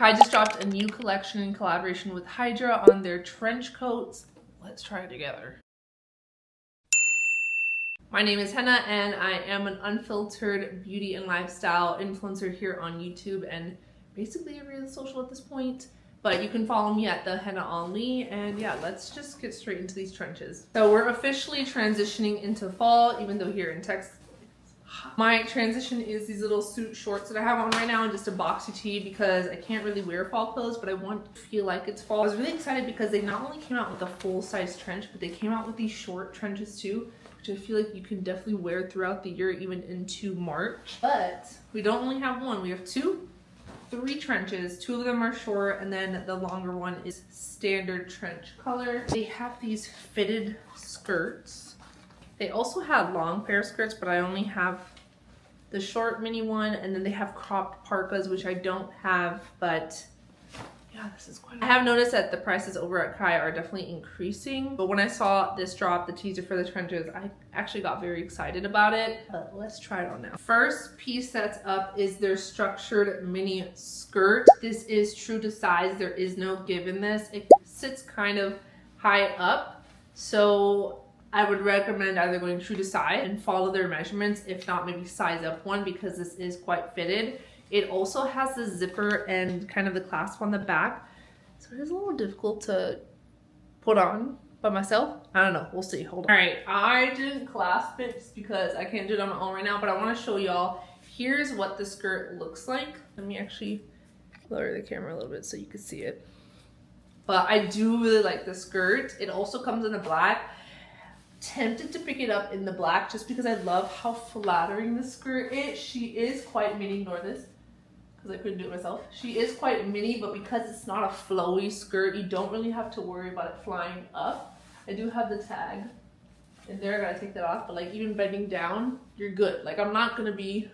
Kai just dropped a new collection in collaboration with Hydra on their trench coats. Let's try it together. My name is Henna and I am an unfiltered beauty and lifestyle influencer here on YouTube and basically every other social at this point. But you can follow me at the Henna Only, and yeah, let's just get straight into these trenches. So we're officially transitioning into fall, even though here in Texas, my transition is these little suit shorts that I have on right now and just a boxy tee because I can't really wear fall clothes, but I want to feel like it's fall. I was really excited because they not only came out with a full-size trench, but they came out with these short trenches too, which I feel like you can definitely wear throughout the year, even into March. But we don't only have one, we have three trenches. Two of them are short, and then the longer one is standard trench color. They have these fitted skirts. They also have long pair of skirts, but I only have the short mini one, and then they have cropped parkas, which I don't have, but yeah, this is quite. I have noticed that the prices over at Kai are definitely increasing, but when I saw this drop, the teaser for the trenches, I actually got very excited about it. But let's try it on now. First piece that's up is their structured mini skirt. This is true to size. There is no give in this. It sits kind of high up, so I would recommend either going true to size and follow their measurements, if not maybe size up one, because this is quite fitted. It also has the zipper and kind of the clasp on the back, so it is a little difficult to put on by myself. I don't know, we'll see, hold on. All right, I didn't clasp it just because I can't do it on my own right now, but I want to show y'all, here's what the skirt looks like. Let me actually lower the camera a little bit so you can see it. But I do really like the skirt. It also comes in the black. Tempted to pick it up in the black just because I love how flattering the skirt is. She is quite mini, ignore this because I couldn't do it myself. She is quite mini, but because it's not a flowy skirt, you don't really have to worry about it flying up. I do have the tag in there, I gotta take that off, but like even bending down, you're good. Like I'm not gonna be,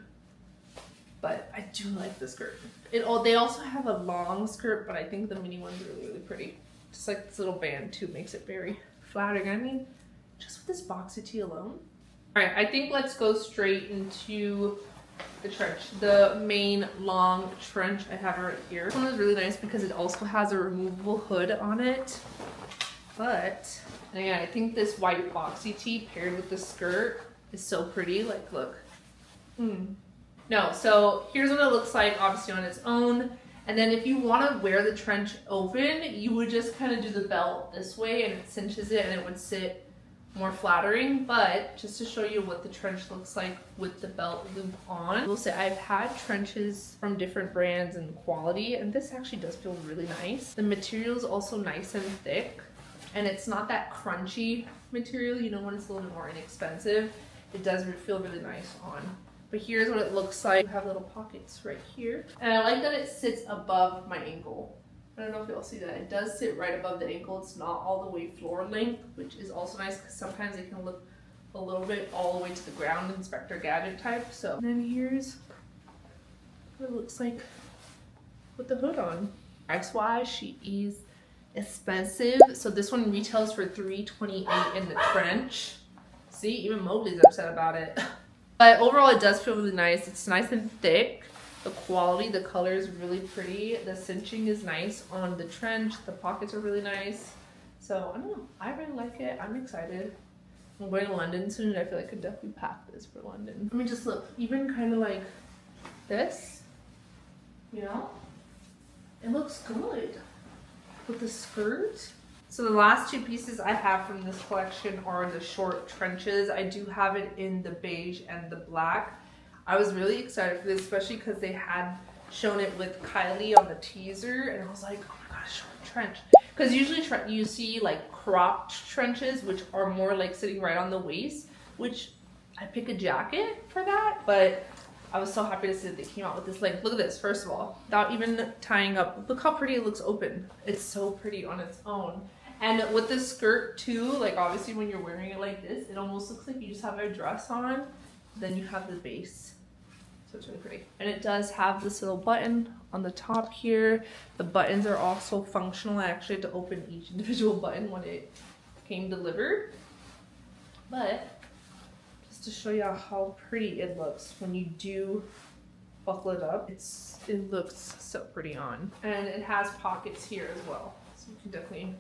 but I do like the skirt. They also have a long skirt, but I think the mini one's really, really pretty. Just like this little band too makes it very flattering. I mean, just with this boxy tee alone. All right, I think let's go straight into the trench. The main long trench I have right here. This one is really nice because it also has a removable hood on it. But, and again, I think this white boxy tee paired with the skirt is so pretty. Like, look. No, so here's what it looks like, obviously on its own. And then if you want to wear the trench open, you would just kind of do the belt this way and it cinches it and it would sit more flattering. But just to show you what the trench looks like with the belt loop on, I will say I've had trenches from different brands and quality, and this actually does feel really nice. The material is also nice and thick, and it's not that crunchy material, you know, when it's a little bit more inexpensive. It does feel really nice on. But here's what it looks like. You have little pockets right here, and I like that it sits above my ankle. I don't know if y'all see that. It does sit right above the ankle. It's not all the way floor length, which is also nice because sometimes it can look a little bit all the way to the ground, Inspector Gadget type. So, and then here's what it looks like with the hood on. Price-wise, she is expensive. So this one retails for $328 in the trench. See, even Mowgli's upset about it. But overall, it does feel really nice. It's nice and thick. The quality, the color is really pretty. The cinching is nice on the trench. The pockets are really nice. So I don't know. I really like it. I'm excited. I'm going to London soon, and I feel like I could definitely pack this for London. I mean, just look, even kind of like this, you know, it looks good with the skirt. So the last two pieces I have from this collection are the short trenches. I do have it in the beige and the black. I was really excited for this, especially because they had shown it with Kylie on the teaser, and I was like, oh my gosh, short trench. Because usually you see like cropped trenches, which are more like sitting right on the waist, which I pick a jacket for that, but I was so happy to see that they came out with this length. Look at this, first of all, without even tying up. Look how pretty it looks open. It's so pretty on its own. And with the skirt too, like obviously when you're wearing it like this, it almost looks like you just have a dress on, then you have the base. So it's really pretty. And it does have this little button on the top here. The buttons are also functional. I actually had to open each individual button when it came delivered. But just to show you how pretty it looks when you do buckle it up. It looks so pretty on. And it has pockets here as well. So you can definitely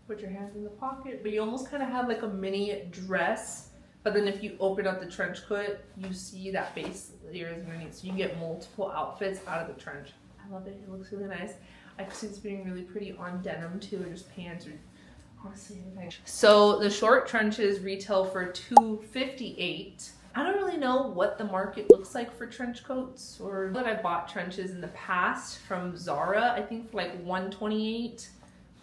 put your hands in the pocket, but you almost kind of have like a mini dress. But then if you open up the trench coat, you see that base layer is underneath. So you can get multiple outfits out of the trench. I love it. It looks really nice. I could see this being really pretty on denim too, or just pants, or honestly anything. So the short trenches retail for $258. I don't really know what the market looks like for trench coats, or that I bought trenches in the past from Zara, I think for like $128,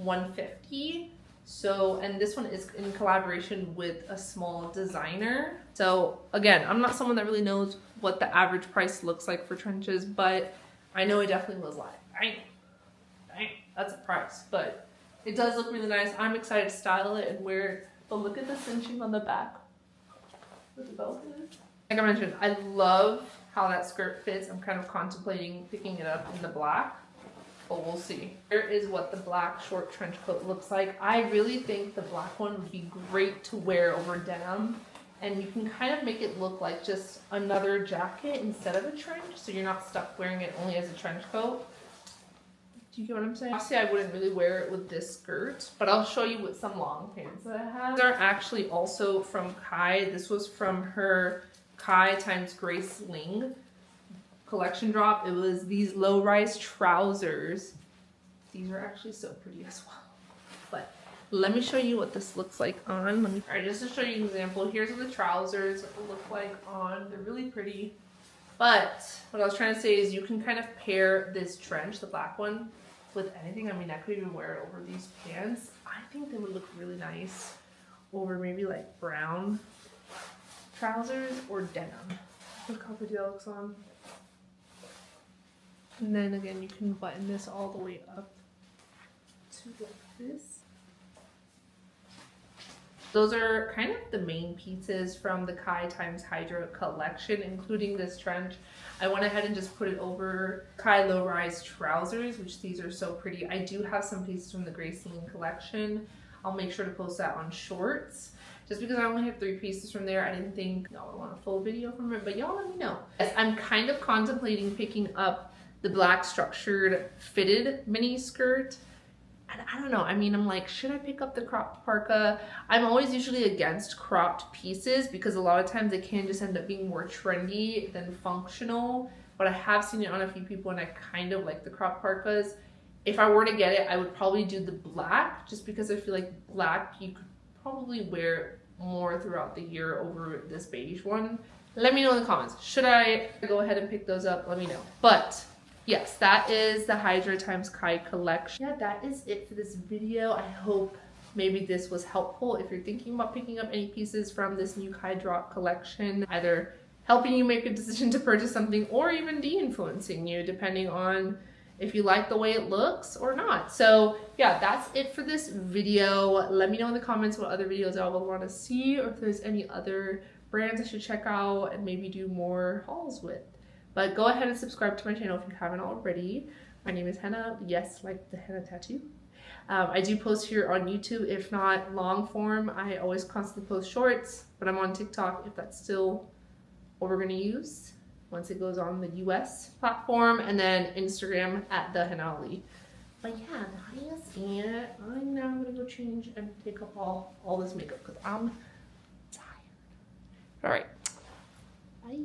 $150. So, and this one is in collaboration with a small designer. So again, I'm not someone that really knows what the average price looks like for trenches, but I know it definitely was like, dang, that's a price, but it does look really nice. I'm excited to style it and wear it. But look at the cinching on the back. What the belt is. Like I mentioned, I love how that skirt fits. I'm kind of contemplating picking it up in the black, but we'll see. Here is what the black short trench coat looks like. I really think the black one would be great to wear over denim, and you can kind of make it look like just another jacket instead of a trench, so you're not stuck wearing it only as a trench coat. Do you get what I'm saying? Obviously, I wouldn't really wear it with this skirt, but I'll show you with some long pants that I have. These are actually also from Kai. This was from her Kai times Grace Ling collection drop. It was these low-rise trousers. These are actually so pretty as well. But let me show you what this looks like on. All right, just to show you an example, here's what the trousers look like on. They're really pretty. But what I was trying to say is you can kind of pair this trench, the black one, with anything. I mean, I could even wear it over these pants. I think they would look really nice over maybe like brown trousers or denim. Look how pretty that looks on. And then again, you can button this all the way up to like this. Those are kind of the main pieces from the Kai times Hydra collection, including this trench. I went ahead and just put it over Kai low-rise trousers, which these are so pretty. I do have some pieces from the Grace Ling collection. I'll make sure to post that on shorts. Just because I only have 3 pieces from there, I didn't think y'all would want a full video from it, but y'all let me know. Yes, I'm kind of contemplating picking up the black structured fitted mini skirt. And I don't know, I mean, I'm like, should I pick up the cropped parka? I'm always usually against cropped pieces because a lot of times they can just end up being more trendy than functional. But I have seen it on a few people and I kind of like the cropped parkas. If I were to get it, I would probably do the black just because I feel like black you could probably wear more throughout the year over this beige one. Let me know in the comments. Should I go ahead and pick those up? Let me know. But yes, that is the Hydra times Kai collection. Yeah, that is it for this video. I hope maybe this was helpful if you're thinking about picking up any pieces from this new Kai drop collection, either helping you make a decision to purchase something or even de-influencing you depending on if you like the way it looks or not. So yeah, that's it for this video. Let me know in the comments what other videos I would want to see, or if there's any other brands I should check out and maybe do more hauls with. But go ahead and subscribe to my channel if you haven't already. My name is Henna. Yes, like the henna tattoo. I do post here on YouTube, if not long form. I always constantly post shorts, but I'm on TikTok if that's still what we're gonna use once it goes on the US platform, and then Instagram at the Henna Ali. But yeah, that is it. I'm now gonna go change and take up all this makeup because I'm tired. All right, bye.